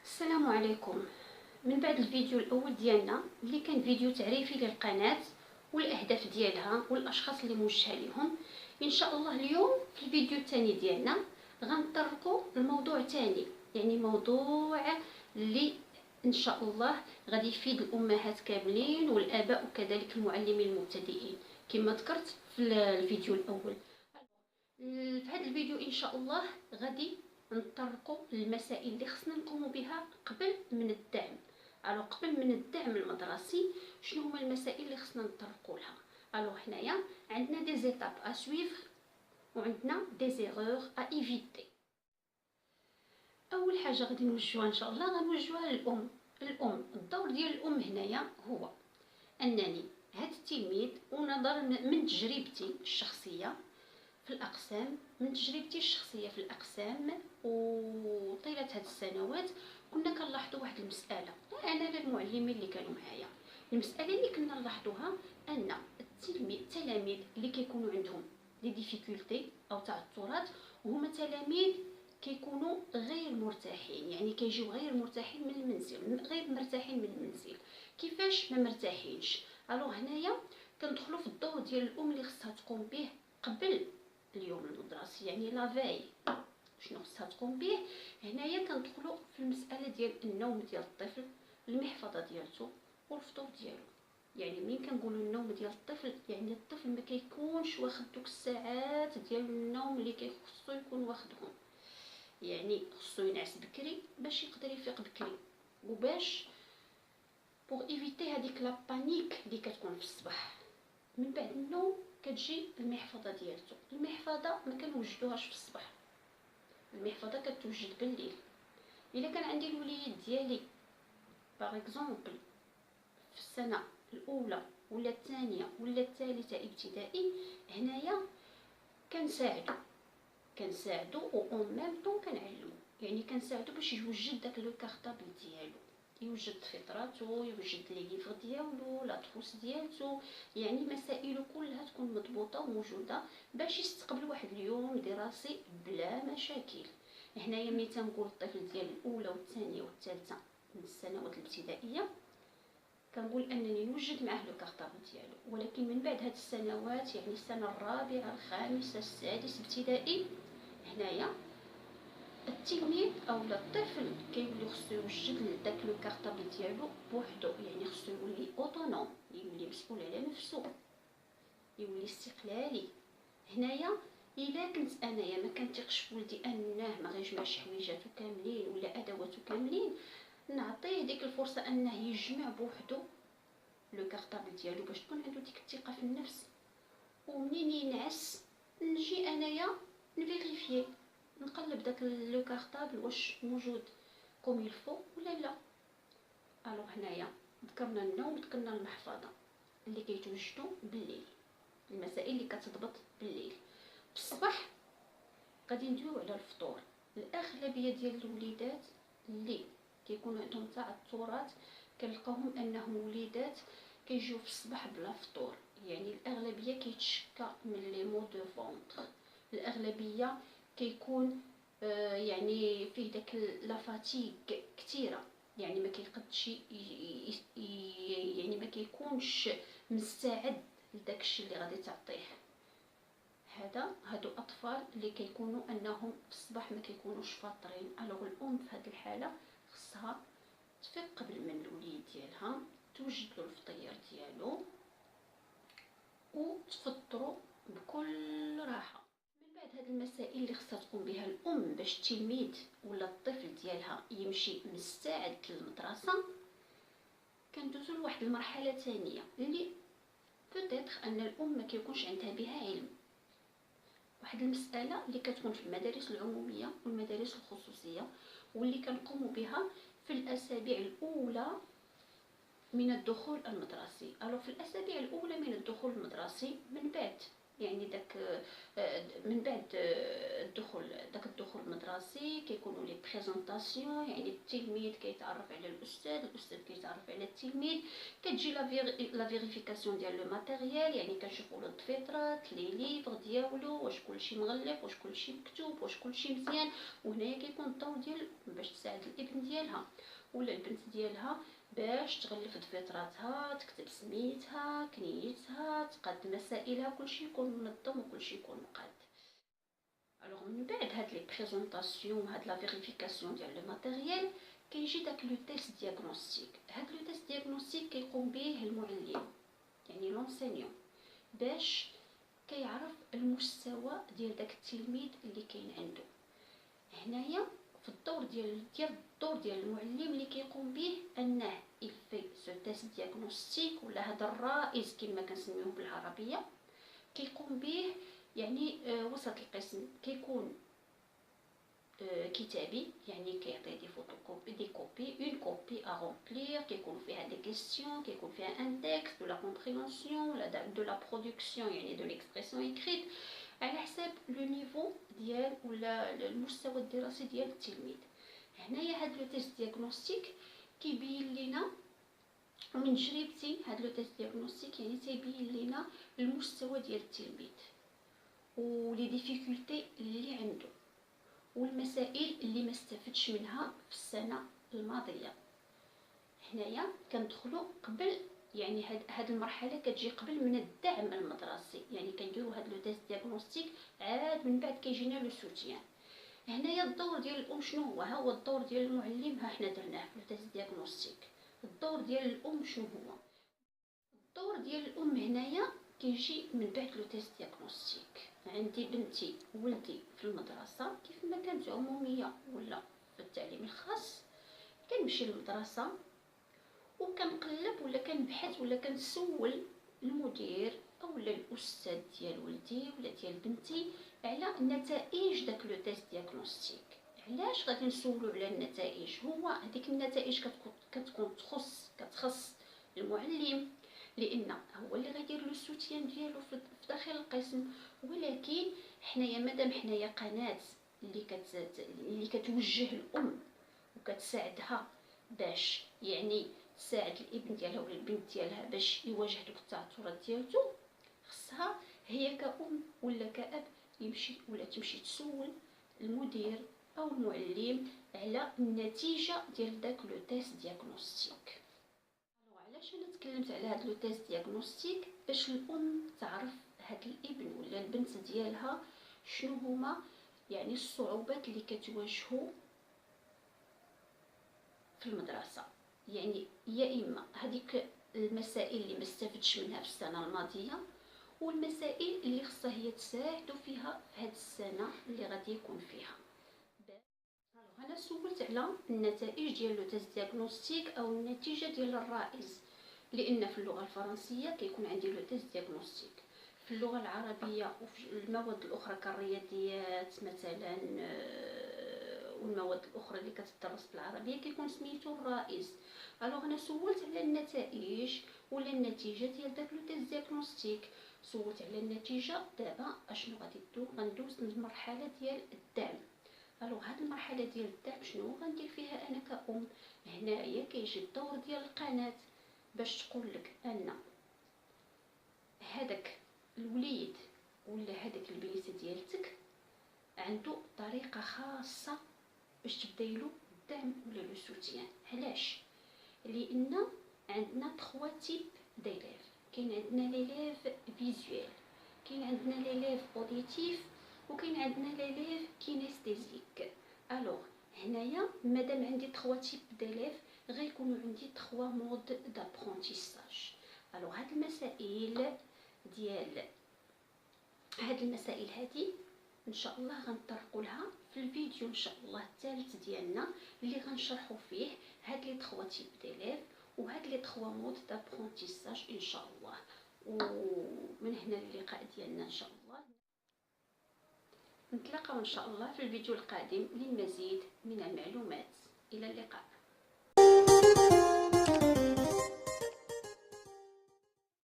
السلام عليكم. من بعد الفيديو الاول ديالنا اللي كان فيديو تعريفي للقناه والاهداف ديالها والاشخاص اللي موجهه ليهم، ان شاء الله اليوم في الفيديو الثاني ديالنا غنطرقوا الموضوع ثاني، يعني موضوع اللي ان شاء الله غادي يفيد الامهات كاملين والاباء وكذلك المعلمين المبتدئين كما ذكرت في الفيديو الاول. في هذا الفيديو ان شاء الله غادي نطرقوا المسائل اللي خصنا نقوموا بها قبل من الدعم. قبل من الدعم المدرسي شنو هما المسائل اللي خصنا نطرقوا لها؟ هنايا عندنا دي زيتاب ا سويفر وعندنا دي زيرور ا ايفيتي. اول حاجه غادي نوجهوها ان شاء الله غنوجهوها للام. الدور ديال الام هنايا هو انني هذا التلميذ ونظرا من تجربتي الشخصيه في الأقسام، وطيلة هاد السنوات كنا كنلاحظوا واحد المسألة، أنا للمعلمين اللي كانوا معايا، المسألة اللي كنا نلاحظوها أن التلاميذ اللي كيكونوا عندهم لي ديفيكولتي أو تعثرات وهما تلاميذ كيكونوا غير مرتاحين، يعني كيجيو غير مرتاحين من المنزل. كيفاش ما مرتاحينش؟ هنايا كندخلوا في الدور ديال الام اللي خصها تقوم به قبل اليوم المدرسي، يعني لافاي شنو خصها تقوم به. هنايا كندخلوا في المساله ديال النوم ديال الطفل، المحفظه ديالته والفطور ديالو. يعني ملي كنقولوا النوم ديال الطفل يعني الطفل ما كيكونش واخد دوك الساعات ديال النوم اللي كيخصو يكون واخدهم، يعني خصو ينعس بكري باش يقدر يفيق بكري، وباش بوغ ايفيتي هذيك لا بانيك اللي كتكون في الصباح. من بعد النوم كتجي المحفظه ديالته. المحفظه ما كنوجدوهاش في الصباح، المحفظه كتوجد بالليل. الا كان عندي الوليد ديالي باغ اكزومبل في السنه الاولى ولا الثانيه ولا الثالثه ابتدائي، هنايا كنساعدو و اون ميم طون كنعلمو، يعني كنساعدو باش يوجد داك لو كارطابل ديالو، يوجد فطراتو، يوجد لي ليفر ديالو، لا تروس ديالتو، يعني مسائل كلها تكون مضبوطه وموجوده باش يستقبل واحد اليوم دراسي بلا مشاكل. هنايا ملي تنقول الطفل ديال الاولى والثانيه والثالثه من السنوات الابتدائيه كنقول انني نوجد معاه لو كارطابل ديالو، ولكن من بعد هاد السنوات يعني السنه الرابعه الخامسه السادس ابتدائي، هنايا التلميذ او الطفل كيولي خصو يوجد داك لو كارطابل ديالو بوحدو، يعني خصو يولي اوتونوم، يولي مسؤول على نفسه، يولي استقلالي. هنايا الا كنت انايا ما كنثقش فولدي انه ما غيجمعش حويجاتو كاملين ولا ادواتو كاملين، نعطيه ديك الفرصه انه يجمع بوحدو لو كارطابل ديالو باش تكون عنده ديك الثقه في النفس. ومنين ينعس نجي انايا نفيريفيي، نقلب داك لو كارطابل واش موجود كوم يلفو ولا لا. هنايا ذكرنا النوم، ذكرنا المحفظه اللي كيتوجدوا بالليل، المسائل اللي كتضبط بالليل. بالصباح غادي ندويو على الفطور. الاغلبيه ديال الوليدات اللي كيكونوا عندهم تعثرات كنلقاوهم انهم وليدات كيجيو في الصباح بلا فطور، يعني الاغلبيه كيتشكى من لي مو دو فونتر، الاغلبيه كيكون يعني فيه داك لا فاتيغ كثيره، يعني ما كيقدش يعني ما كيكونش مستعد لداك الشيء اللي غادي تعطيه. هادو اطفال اللي كيكونوا انهم في الصباح ما كيكونوش فاطرين. الام في هذه الحاله خصها تفيق قبل من الوليد ديالها، توجد له الفطير ديالو وتفطروا بكل راحه. من بعد هاد المسائل اللي خصها تقوم بها الام باش التلميذ ولا الطفل ديالها يمشي مستعد للمدرسه، كندوزو لواحد المرحله ثانيه اللي بوتيتر ان الام ما كيكونش عندها بها علم. واحد المساله اللي كتكون في المدارس العموميه والمدارس الخصوصيه واللي كنقوموا بها في الاسابيع الاولى من الدخول المدرسي. في الاسابيع الاولى من الدخول المدرسي من بعد يعني داك من بعد الدخول، داك الدخول المدرسي كيكونوا لي بريزونطاسيون، يعني التلميذ كيتعرف على الاستاذ، الاستاذ كيتعرف على التلميذ، كتجي لا فيريفيكاسيون ديال لو ماتيريال، يعني كنشوفوا له الدفيطرات لي ليفر ديالو واش كلشي مغلف، واش كلشي مكتوب، واش كلشي مزيان. وهنايا كيكون الدور ديال باش تساعد الابن ديالها ولا البنت ديالها باش تغلف دفيطراتها، تكتب سميتها، كنيتها، تقاد مسائلها، كلشي يكون منظم وكلشي يكون مقاد. الوغ من بعد هاد لي بريزونطاسيون، هاد لا فيريفيكاسيون ديال لو ماتيريال، كيجي داك لو تيست دياغنوستيك. هاد لو تيست دياغنوستيك كيقوم به المعلم، يعني لونسينيون، باش كيعرف المستوى ديال داك التلميذ اللي كاين عنده. هنايا في الدور ديال المعلم اللي كيقوم به انه يفي سو تيست دياغنوستيك، ولا هذا الرائز كما كنسميوه بالعربيه، كيقوم به يعني وسط القسم. كيكون كتابي، يعني كيعطي دي فوتوكوبي، دي كوبي، اون كوبي ا رومبلير، كيكون فيها دي كيسيون، كيكون فيها ان تكست دو لا كومبريهنسيون ولا دو لا برودكسيون، يعني دو ليكسبرسيون ايكريت، على حساب لو نيفو ديال ولا المستوى الدراسي ديال التلميذ. هنايا هاد لو تيست دياغنوستيك كيبين لينا، ومن تجربتي هاد لو تيست دياغنوستيك يعني تيبين لينا المستوى ديال التلميذ ولي ديفيكولتي اللي عنده والمسائل اللي ما استفدش منها في السنه الماضيه. هنايا كندخلوا قبل، يعني هاد المرحله كتجي قبل من الدعم المدرسي، يعني كنديروا هاد لو تيست دياغنوستيك، عاد من بعد كيجينا لو سوتيان. هنايا الدور ديال الام شنو هو؟ ها هو الدور ديال المعلم، ها حنا درناه في لو تيست دياغنوستيك. الدور ديال الام شنو هو؟ الدور ديال الام هنايا كيجي من بعد لو تيست دياغنوستيك. عندي بنتي ولدي في المدرسه، كيف ما كانت عموميه ولا في التعليم الخاص، كنمشي للمدرسه وكنقلب ولا كنبحث ولا كنسول المدير اولا الاستاذ ديال ولدي ولا ديال بنتي على نتائج داك لو تيست دياغنوستيك. علاش غادي نسولو على النتائج؟ هو هذيك النتائج كتكون كتخص المعلم، لان هو اللي غيدير لو سوتيان ديالو في داخل القسم. ولكن حنايا مادام حنايا قناه اللي كتوجه الام وكتساعدها باش يعني تساعد الابن ديالها ولا البنت ديالها باش يواجه دوك التعثرات ديالته، خصها هي كأم ولا كأب يمشي ولا تمشي تسول المدير او المعلم على النتيجه ديال داك لو تيست دياغنوستيك. علاش انا تكلمت على هاد لو تيست دياغنوستيك؟ باش الام تعرف هاد الابن ولا البنت ديالها شنو هما يعني الصعوبات اللي كتواجهو في المدرسه. يعني يا اما هذيك المسائل اللي ما استفدش منها في السنه الماضيه، والمسائل اللي خصها هي تساعدو فيها في هاد السنه اللي غادي يكون فيها. انا سولت على النتائج ديال لو تيست دياغنوستيك او النتيجه ديال الرائز، لان في اللغه الفرنسيه كيكون عندي لو تيست دياغنوستيك، في اللغه العربيه وفي المواد الاخرى كالرياضيات مثلا والمواد الاخرى اللي كتدرس بالعربيه كيكون سميتو الرائز. الوغ انا سولت على النتائج ولا النتيجه ديال داك لو تيست دياغنوستيك، سولت على النتيجه. دابا اشنو غندوز للمرحله ديال الدعم. الوغ هاد المرحله ديال الدعم شنو غندير فيها انا كأم؟ هنايا كيجي الدور ديال القناه باش تقول لك ان هذاك الوليد ولا هذاك البنيته ديالتك عنده طريقه خاصه باش تبدايلو الدعم ولا لو سوتيان. علاش؟ لان عندنا 3 تيب ديليف. كاين عندنا ليليف فيزوال، كاين عندنا ليليف اوديتيف، وكاين عندنا ليليف كينيستيزيك. الوغ هنايا مادام عندي 3 تيب ديليف غيكونوا عندي 3 مود دابرونتيساج. الوغ هاد المسائل هذه ان شاء الله غنطرقوا لها في الفيديو ان شاء الله الثالث ديالنا، اللي غنشرحوا فيه هاد لي 3 تيب ديليف وهاد لي 3 مود دابرونتيساج ان شاء الله. ومن هنا اللقاء ديالنا ان شاء الله، نتلاقاو ان شاء الله في الفيديو القادم للمزيد من المعلومات. الى اللقاء.